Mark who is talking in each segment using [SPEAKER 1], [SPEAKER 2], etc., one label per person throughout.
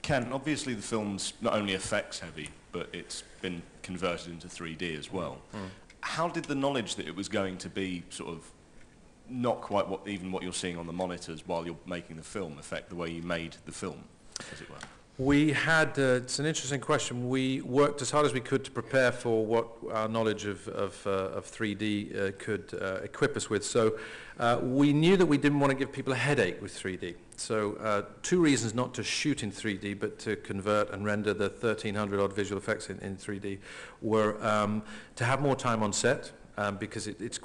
[SPEAKER 1] Ken, obviously the film's not only effects heavy, but it's been converted into 3D as well. How did the knowledge that it was going to be sort of not quite even what you're seeing on the monitors while you're making the film affect the way you made the film, as it were?
[SPEAKER 2] We had, it's an interesting question. We worked as hard as we could to prepare for what our knowledge of 3D could equip us with. So we knew that we didn't want to give people a headache with 3D. So two reasons not to shoot in 3D, but to convert and render the 1,300 odd visual effects in 3D were to have more time on set. Because it's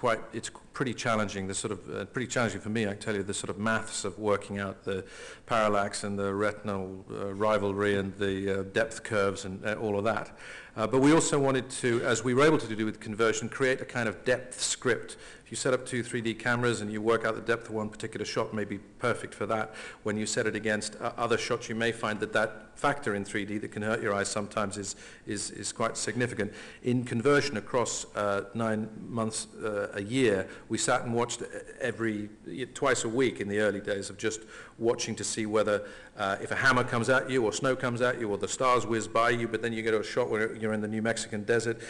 [SPEAKER 2] pretty challenging. The sort of pretty challenging for me, I can tell you, the sort of maths of working out the parallax and the retinal rivalry and the depth curves and all of that. But we also wanted to, as we were able to do with conversion, create a kind of depth script. If you set up 2 3D cameras and you work out the depth of one particular shot, may be perfect for that. When you set it against other shots, you may find that that factor in 3D that can hurt your eyes sometimes is quite significant. In conversion across 9 months a year, we sat and watched twice a week in the early days of just watching to see whether if a hammer comes at you or snow comes at you or the stars whiz by you, but then you get a shot where you're in the New Mexican desert,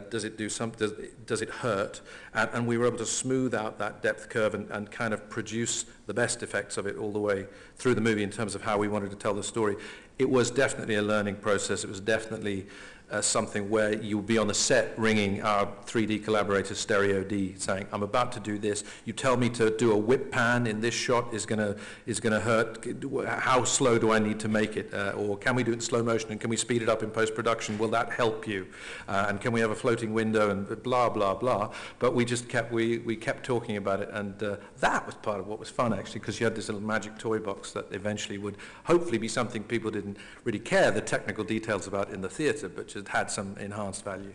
[SPEAKER 2] does it hurt? And we were able to smooth out that depth curve and kind of produce the best effects of it all the way through the movie in terms of how we wanted to tell the story. It was definitely a learning process. It was definitely something where you would be on the set ringing our 3D collaborator Stereo D saying, I'm about to do this. You tell me to do a whip pan in this shot is gonna hurt. How slow do I need to make it? Or can we do it in slow motion and can we speed it up in post-production? Will that help you? And can we have a floating window and blah, blah, blah. But we just kept, we kept talking about it, and that was part of what was fun actually, because you had this little magic toy box that eventually would hopefully be something people didn't really care the technical details about in the theater, but just had some enhanced value.